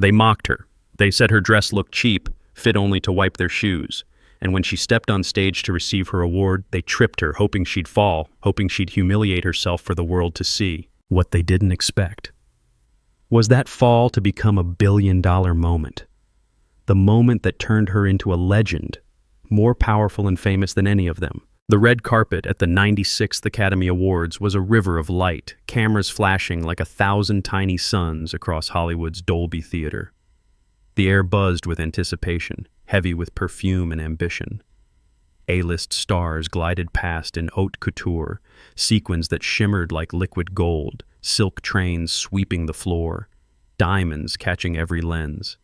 They mocked her. They said her dress looked cheap, fit only to wipe their shoes. And when she stepped on stage to receive her award, they tripped her, hoping she'd fall, hoping she'd humiliate herself for the world to see. What they didn't expect was that fall to become a billion-dollar moment. The moment that turned her into a legend, more powerful and famous than any of them. The red carpet at the 96th Academy Awards was a river of light, cameras flashing like 1,000 tiny suns across Hollywood's Dolby Theater. The air buzzed with anticipation, heavy with perfume and ambition. A-list stars glided past in haute couture, sequins that shimmered like liquid gold, silk trains sweeping the floor, diamonds catching every lens.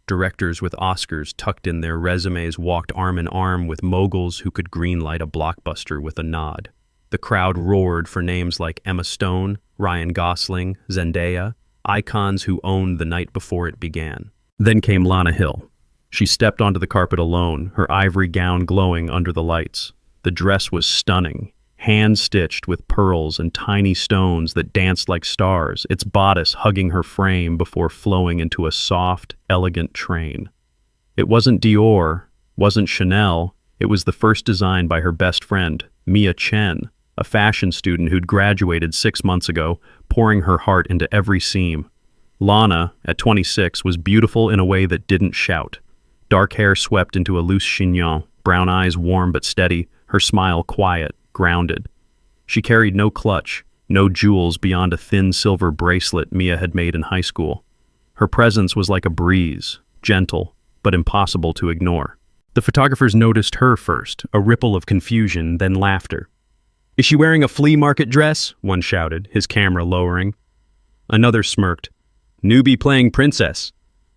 Directors with Oscars tucked in their resumes walked arm in arm with moguls who could greenlight a blockbuster with a nod. The crowd roared for names like Emma Stone, Ryan Gosling, Zendaya, icons who owned the night before it began. Then came Lana Hill. She stepped onto the carpet alone, her ivory gown glowing under the lights. The dress was stunning, hand-stitched with pearls and tiny stones that danced like stars, its bodice hugging her frame before flowing into a soft, elegant train. It wasn't Dior, wasn't Chanel, it was the first design by her best friend, Mia Chen, a fashion student who'd graduated 6 months ago, pouring her heart into every seam. Lana, at 26, was beautiful in a way that didn't shout. Dark hair swept into a loose chignon, brown eyes warm but steady, her smile quiet, grounded. She carried no clutch, no jewels beyond a thin silver bracelet Mia had made in high school. Her presence was like a breeze, gentle, but impossible to ignore. The photographers noticed her first, a ripple of confusion, then laughter. "Is she wearing a flea market dress?" one shouted, his camera lowering. Another smirked. "Newbie playing princess."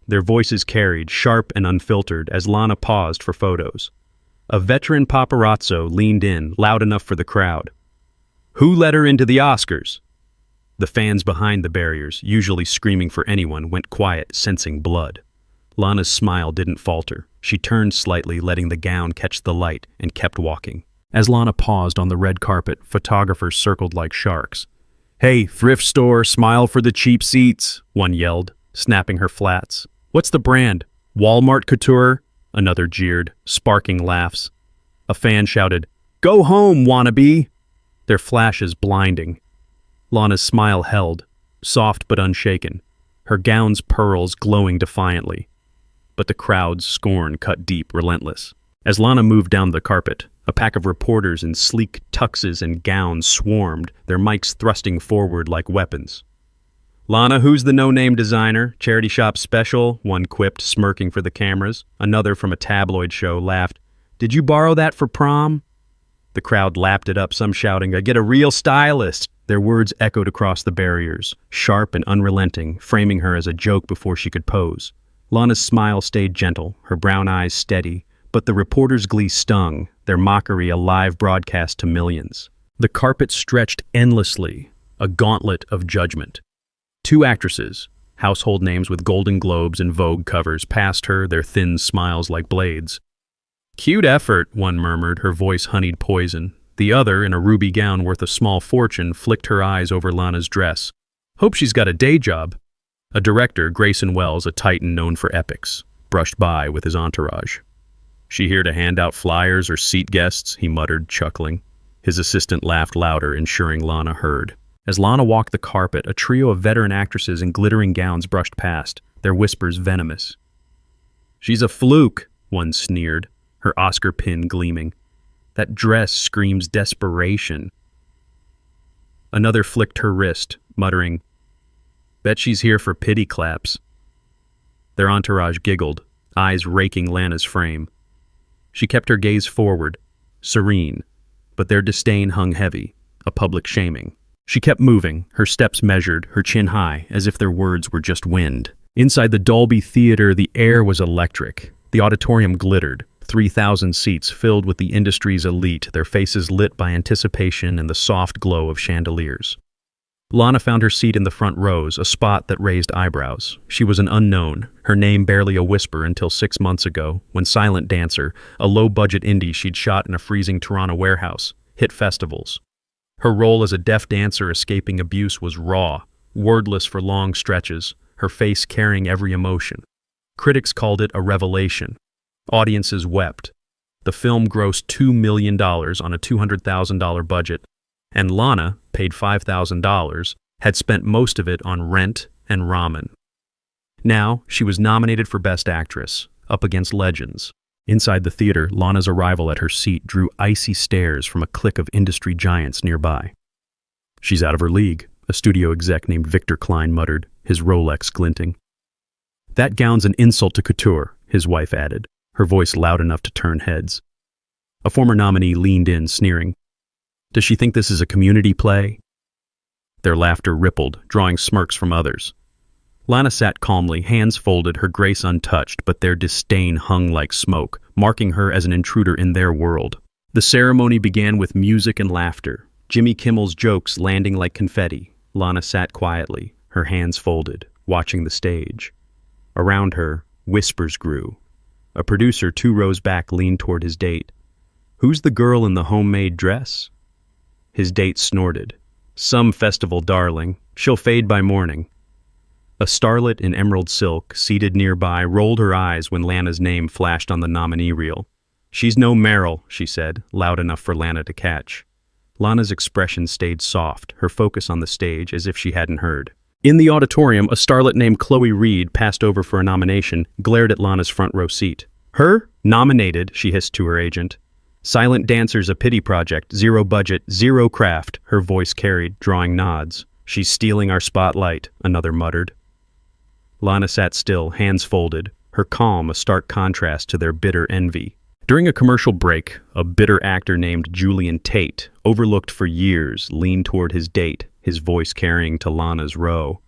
Their voices carried, sharp and unfiltered, as Lana paused for photos. A veteran paparazzo leaned in, loud enough for the crowd. "Who let her into the Oscars?" The fans behind the barriers, usually screaming for anyone, went quiet, sensing blood. Lana's smile didn't falter. She turned slightly, letting the gown catch the light, and kept walking. As Lana paused on the red carpet, photographers circled like sharks. "Hey, thrift store, smile for the cheap seats," one yelled, snapping her flats. "What's the brand? Walmart Couture?" Another jeered, sparking laughs. A fan shouted, "Go home, wannabe!" Their flashes blinding. Lana's smile held, soft but unshaken, her gown's pearls glowing defiantly. But the crowd's scorn cut deep, relentless. As Lana moved down the carpet, a pack of reporters in sleek tuxes and gowns swarmed, their mics thrusting forward like weapons. "Lana, who's the no-name designer? Charity shop special," one quipped, smirking for the cameras. Another from a tabloid show laughed. "Did you borrow that for prom?" The crowd lapped it up, some shouting, "I get a real stylist." Their words echoed across the barriers, sharp and unrelenting, framing her as a joke before she could pose. Lana's smile stayed gentle, her brown eyes steady, but the reporters' glee stung, their mockery a live broadcast to millions. The carpet stretched endlessly, a gauntlet of judgment. 2 actresses, household names with Golden Globes and Vogue covers, passed her, their thin smiles like blades. "Cute effort," one murmured, her voice honeyed poison. The other, in a ruby gown worth a small fortune, flicked her eyes over Lana's dress. "Hope she's got a day job." A director, Grayson Wells, a titan known for epics, brushed by with his entourage. "She here to hand out flyers or seat guests?" he muttered, chuckling. His assistant laughed louder, ensuring Lana heard. As Lana walked the carpet, a trio of veteran actresses in glittering gowns brushed past, their whispers venomous. "She's a fluke," one sneered, her Oscar pin gleaming. "That dress screams desperation." Another flicked her wrist, muttering, "Bet she's here for pity claps." Their entourage giggled, eyes raking Lana's frame. She kept her gaze forward, serene, but their disdain hung heavy, a public shaming. She kept moving, her steps measured, her chin high, as if their words were just wind. Inside the Dolby Theater, the air was electric. The auditorium glittered, 3,000 seats filled with the industry's elite, their faces lit by anticipation and the soft glow of chandeliers. Lana found her seat in the front rows, a spot that raised eyebrows. She was an unknown, her name barely a whisper until 6 months ago, when Silent Dancer, a low-budget indie she'd shot in a freezing Toronto warehouse, hit festivals. Her role as a deaf dancer escaping abuse was raw, wordless for long stretches, her face carrying every emotion. Critics called it a revelation. Audiences wept. The film grossed $2 million on a $200,000 budget, and Lana, paid $5,000, had spent most of it on rent and ramen. Now, she was nominated for Best Actress, up against legends. Inside the theater, Lana's arrival at her seat drew icy stares from a clique of industry giants nearby. "She's out of her league," a studio exec named Victor Klein muttered, his Rolex glinting. "That gown's an insult to couture," his wife added, her voice loud enough to turn heads. A former nominee leaned in, sneering. "Does she think this is a community play?" Their laughter rippled, drawing smirks from others. Lana sat calmly, hands folded, her grace untouched, but their disdain hung like smoke, marking her as an intruder in their world. The ceremony began with music and laughter, Jimmy Kimmel's jokes landing like confetti. Lana sat quietly, her hands folded, watching the stage. Around her, whispers grew. A producer 2 rows back leaned toward his date. "Who's the girl in the homemade dress?" His date snorted. "Some festival darling. She'll fade by morning." A starlet in emerald silk, seated nearby, rolled her eyes when Lana's name flashed on the nominee reel. "She's no Meryl," she said, loud enough for Lana to catch. Lana's expression stayed soft, her focus on the stage as if she hadn't heard. In the auditorium, a starlet named Chloe Reed passed over for a nomination, glared at Lana's front row seat. "Her? Nominated," she hissed to her agent. "Silent Dancer's a pity project, 0 budget, 0 craft," her voice carried, drawing nods. "She's stealing our spotlight," another muttered. Lana sat still, hands folded, her calm a stark contrast to their bitter envy. During a commercial break, a bitter actor named Julian Tate, overlooked for years, leaned toward his date, his voice carrying to Lana's row.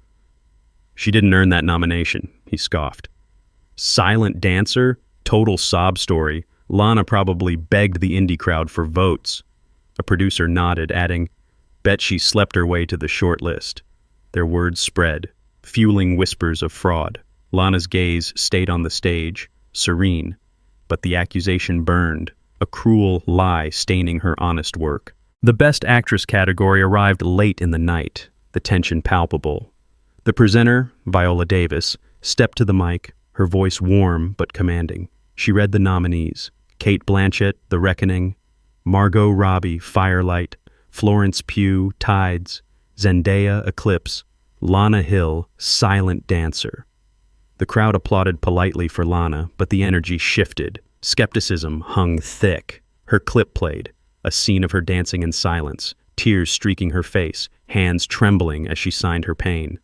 "She didn't earn that nomination," he scoffed. "Silent Dancer? Total sob story. Lana probably begged the indie crowd for votes." A producer nodded, adding, "Bet she slept her way to the short list." Their words spread, fueling whispers of fraud. Lana's gaze stayed on the stage, serene, but the accusation burned, a cruel lie staining her honest work. The Best Actress category arrived late in the night, the tension palpable. The presenter, Viola Davis, stepped to the mic, her voice warm but commanding. She read the nominees: Cate Blanchett, The Reckoning; Margot Robbie, Firelight; Florence Pugh, Tides; Zendaya, Eclipse; Lana Hill, Silent Dancer. The crowd applauded politely for Lana, but the energy shifted. Skepticism hung thick. Her clip played, a scene of her dancing in silence, tears streaking her face, hands trembling as she signed her pain.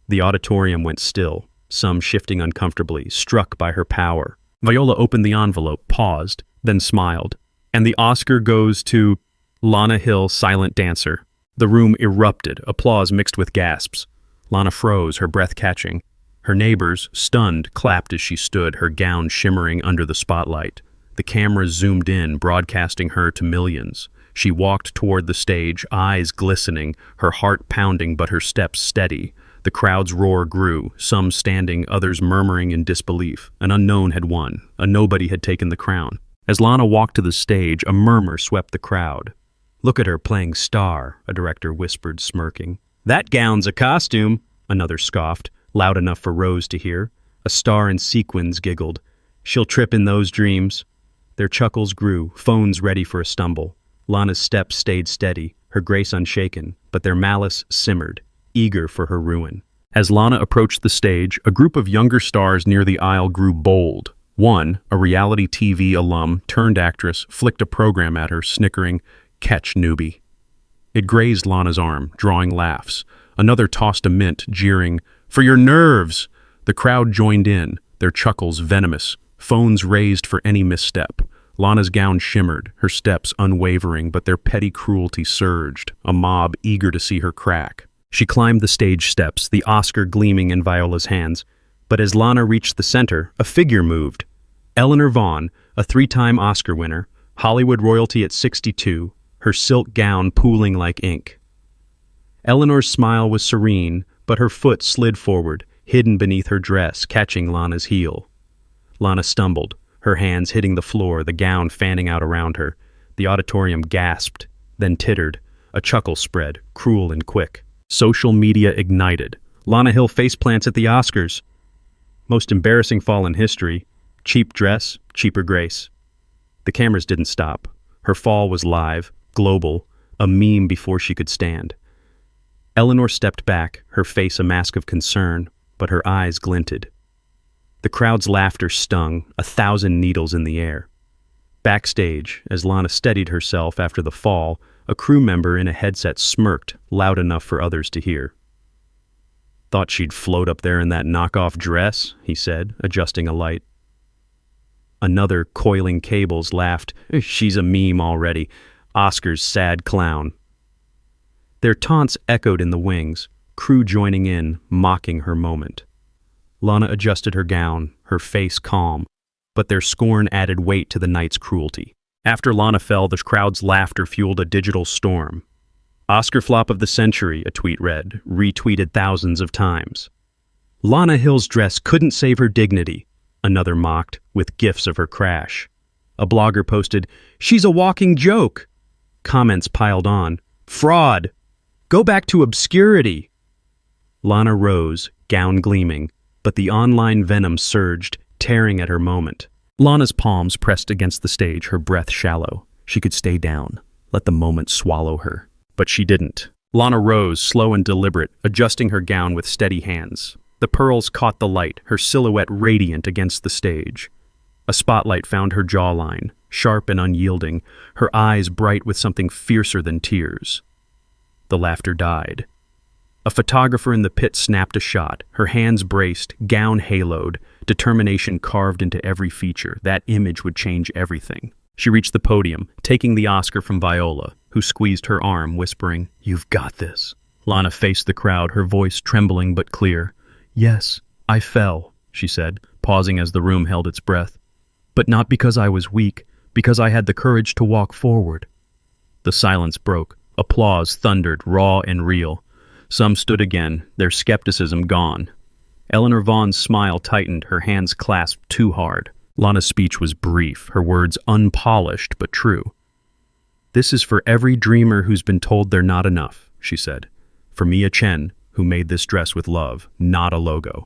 The auditorium went still, some shifting uncomfortably, struck by her power. Viola opened the envelope, paused, then smiled. "And the Oscar goes to Lana Hill, Silent Dancer." The room erupted, applause mixed with gasps. Lana froze, her breath catching. Her neighbors, stunned, clapped as she stood, her gown shimmering under the spotlight. The cameras zoomed in, broadcasting her to millions. She walked toward the stage, eyes glistening, her heart pounding but her steps steady. The crowd's roar grew, some standing, others murmuring in disbelief. An unknown had won. A nobody had taken the crown. As Lana walked to the stage, a murmur swept the crowd. "Look at her playing star," a director whispered, smirking. "That gown's a costume," another scoffed, loud enough for Rose to hear. A star in sequins giggled. "She'll trip in those dreams." Their chuckles grew, phones ready for a stumble. Lana's steps stayed steady, her grace unshaken, but their malice simmered, eager for her ruin. As Lana approached the stage, a group of younger stars near the aisle grew bold. One, a reality TV alum turned actress, flicked a program at her, snickering, "Catch, newbie." It grazed Lana's arm, drawing laughs. Another tossed a mint, jeering, "For your nerves!" The crowd joined in, their chuckles venomous, phones raised for any misstep. Lana's gown shimmered, her steps unwavering, but their petty cruelty surged, a mob eager to see her crack. She climbed the stage steps, the Oscar gleaming in Viola's hands. But as Lana reached the center, a figure moved. Eleanor Vaughn, a 3-time Oscar winner, Hollywood royalty at 62, her silk gown pooling like ink. Eleanor's smile was serene, but her foot slid forward, hidden beneath her dress, catching Lana's heel. Lana stumbled, her hands hitting the floor, the gown fanning out around her. The auditorium gasped, then tittered. A chuckle spread, cruel and quick. Social media ignited. Lana Hill faceplants at the Oscars. Most embarrassing fall in history. Cheap dress, cheaper grace. The cameras didn't stop. Her fall was live, global, a meme before she could stand. Eleanor stepped back, her face a mask of concern, but her eyes glinted. The crowd's laughter stung, 1,000 needles in the air. Backstage, as Lana steadied herself after the fall, a crew member in a headset smirked, loud enough for others to hear. "Thought she'd float up there in that knockoff dress," he said, adjusting a light. Another, coiling cables, laughed. "She's a meme already. Oscar's sad clown." Their taunts echoed in the wings, crew joining in, mocking her moment. Lana adjusted her gown, her face calm, but their scorn added weight to the night's cruelty. After Lana fell, the crowd's laughter fueled a digital storm. "Oscar flop of the century," a tweet read, retweeted thousands of times. "Lana Hill's dress couldn't save her dignity," another mocked, with gifs of her crash. A blogger posted, "She's a walking joke." Comments piled on, "Fraud! Go back to obscurity." Lana rose, gown gleaming, but the online venom surged, tearing at her moment. Lana's palms pressed against the stage, her breath shallow. She could stay down, let the moment swallow her. But she didn't. Lana rose, slow and deliberate, adjusting her gown with steady hands. The pearls caught the light, her silhouette radiant against the stage. A spotlight found her jawline, sharp and unyielding, her eyes bright with something fiercer than tears. The laughter died. A photographer in the pit snapped a shot, her hands braced, gown haloed, determination carved into every feature. That image would change everything. She reached the podium, taking the Oscar from Viola, who squeezed her arm, whispering, "You've got this." Lana faced the crowd, her voice trembling but clear. "Yes, I fell," she said, pausing as the room held its breath. "But not because I was weak, because I had the courage to walk forward." The silence broke. Applause thundered, raw and real. Some stood again, their skepticism gone. Eleanor Vaughn's smile tightened, her hands clasped too hard. Lana's speech was brief, her words unpolished but true. "This is for every dreamer who's been told they're not enough," she said. "For Mia Chen, who made this dress with love, not a logo.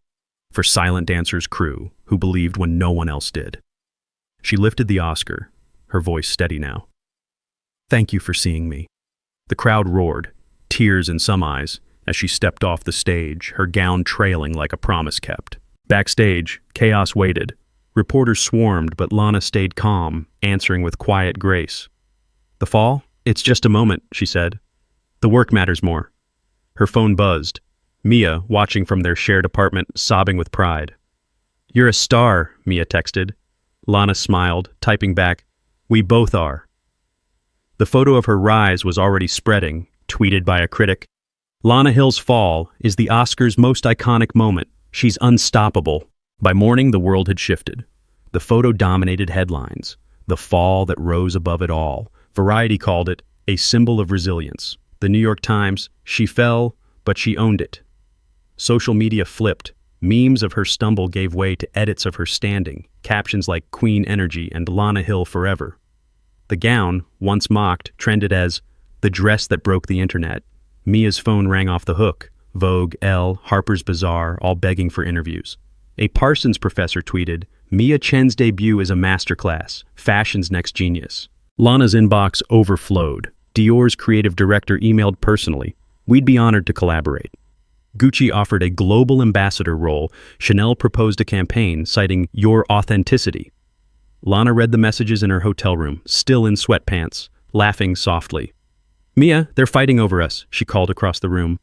For Silent Dancer's crew, who believed when no one else did." She lifted the Oscar, her voice steady now. "Thank you for seeing me." The crowd roared, tears in some eyes, as she stepped off the stage, her gown trailing like a promise kept. Backstage, chaos waited. Reporters swarmed, but Lana stayed calm, answering with quiet grace. "The fall? It's just a moment," she said. "The work matters more." Her phone buzzed. Mia, watching from their shared apartment, sobbing with pride. "You're a star," Mia texted. Lana smiled, typing back, "We both are." The photo of her rise was already spreading, tweeted by a critic. "Lana Hill's fall is the Oscars' most iconic moment. She's unstoppable." By morning, the world had shifted. The photo dominated headlines. The fall that rose above it all. Variety called it a symbol of resilience. The New York Times, "She fell, but she owned it." Social media flipped. Memes of her stumble gave way to edits of her standing, captions like "Queen Energy" and "Lana Hill Forever." The gown, once mocked, trended as the dress that broke the internet. Mia's phone rang off the hook. Vogue, Elle, Harper's Bazaar, all begging for interviews. A Parsons professor tweeted, "Mia Chen's debut is a masterclass, fashion's next genius." Lana's inbox overflowed. Dior's creative director emailed personally, "We'd be honored to collaborate." Gucci offered a global ambassador role. Chanel proposed a campaign, citing "your authenticity." Lana read the messages in her hotel room, still in sweatpants, laughing softly. "Mia, they're fighting over us," she called across the room.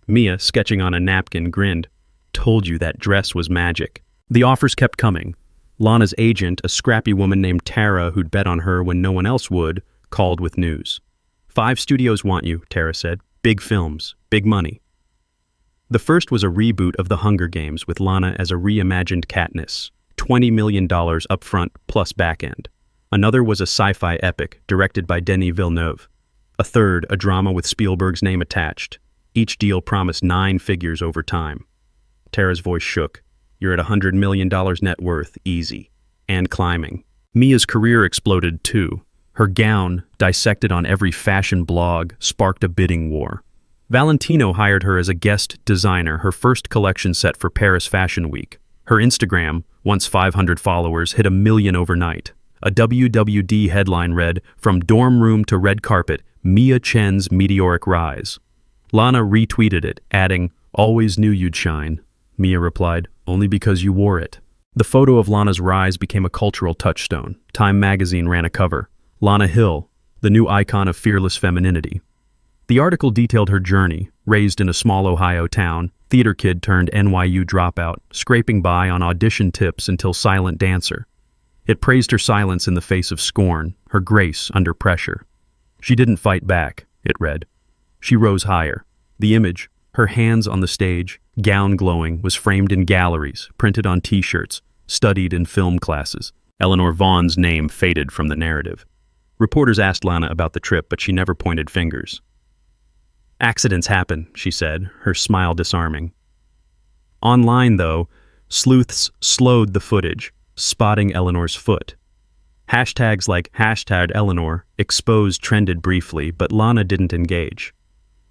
Mia, sketching on a napkin, grinned. "Told you that dress was magic." The offers kept coming. Lana's agent, a scrappy woman named Tara who'd bet on her when no one else would, called with news. 5 studios want you, Tara said. Big films, big money. The first was a reboot of The Hunger Games with Lana as a reimagined Katniss. $20 million upfront plus back-end. Another was a sci-fi epic directed by Denis Villeneuve. A third, a drama with Spielberg's name attached. Each deal promised 9 figures over time. Tara's voice shook. "You're at $100 million net worth, easy. And climbing." Mia's career exploded too. Her gown, dissected on every fashion blog, sparked a bidding war. Valentino hired her as a guest designer, her first collection set for Paris Fashion Week. Her Instagram, once 500 followers, hit 1 million overnight. A WWD headline read, "From dorm room to red carpet, Mia Chen's meteoric rise." Lana retweeted it, adding, "Always knew you'd shine." Mia replied, "Only because you wore it." The photo of Lana's rise became a cultural touchstone. Time magazine ran a cover. Lana Hill, the new icon of fearless femininity. The article detailed her journey, raised in a small Ohio town, theater kid turned NYU dropout, scraping by on audition tips until silent dancer. It praised her silence in the face of scorn, her grace under pressure. She didn't fight back, it read. She rose higher. The image, her hands on the stage, gown glowing, was framed in galleries, printed on t-shirts, studied in film classes. Eleanor Vaughn's name faded from the narrative. Reporters asked Lana about the trip, but she never pointed fingers. "Accidents happen," she said, her smile disarming. Online, though, sleuths slowed the footage, spotting Eleanor's foot. Hashtags like #Eleanor exposed trended briefly, but Lana didn't engage.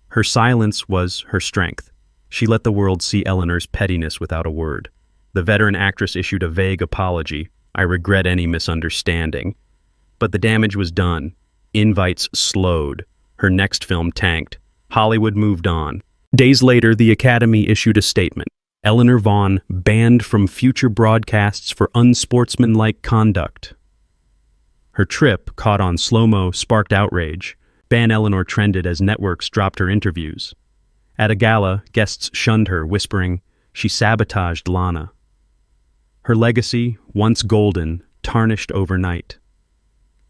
Her silence was her strength. She let the world see Eleanor's pettiness without a word. The veteran actress issued a vague apology. "I regret any misunderstanding." But the damage was done. Invites slowed. Her next film tanked. Hollywood moved on. Days later, the Academy issued a statement. Eleanor Vaughn banned from future broadcasts for unsportsmanlike conduct. Her trip, caught on slow-mo, sparked outrage. Ban Eleanor trended as networks dropped her interviews. At a gala, guests shunned her, whispering, "She sabotaged Lana." Her legacy, once golden, tarnished overnight.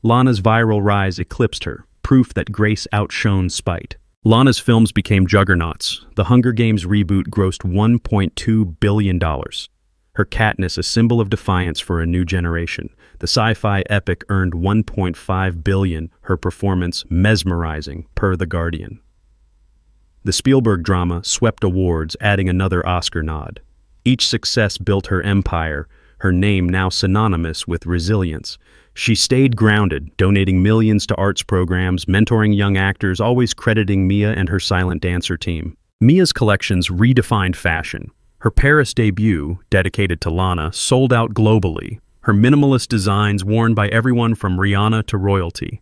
Lana's viral rise eclipsed her, proof that grace outshone spite. Lana's films became juggernauts. The Hunger Games reboot grossed $1.2 billion. Her Katniss, a symbol of defiance for a new generation. The sci-fi epic earned $1.5 billion, her performance mesmerizing, per The Guardian. The Spielberg drama swept awards, adding another Oscar nod. Each success built her empire, her name now synonymous with resilience. She stayed grounded, donating millions to arts programs, mentoring young actors, always crediting Mia and her silent dancer team. Mia's collections redefined fashion. Her Paris debut, dedicated to Lana, sold out globally, her minimalist designs worn by everyone from Rihanna to royalty.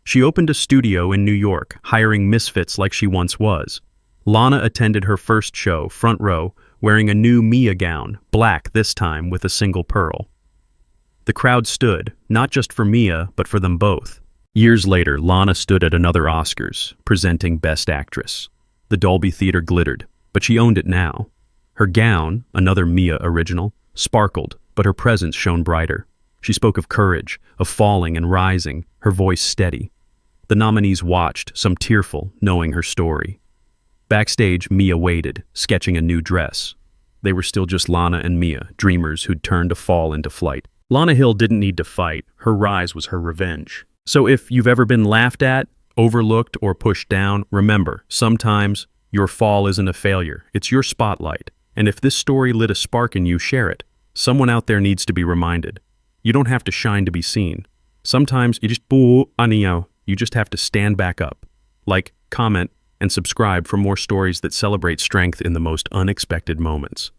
She opened a studio in New York, hiring misfits like she once was. Lana attended her first show, front row, wearing a new Mia gown, black this time with a single pearl. The crowd stood, not just for Mia, but for them both. Years later, Lana stood at another Oscars, presenting Best Actress. The Dolby Theater glittered, but she owned it now. Her gown, another Mia original, sparkled, but her presence shone brighter. She spoke of courage, of falling and rising, her voice steady. The nominees watched, some tearful, knowing her story. Backstage, Mia waited, sketching a new dress. They were still just Lana and Mia, dreamers who'd turned a fall into flight. Lana Hill didn't need to fight. Her rise was her revenge. So if you've ever been laughed at, overlooked, or pushed down, remember, sometimes your fall isn't a failure. It's your spotlight. And if this story lit a spark in you, share it. Someone out there needs to be reminded. You don't have to shine to be seen. Sometimes you just have to stand back up. Like, comment, and subscribe for more stories that celebrate strength in the most unexpected moments.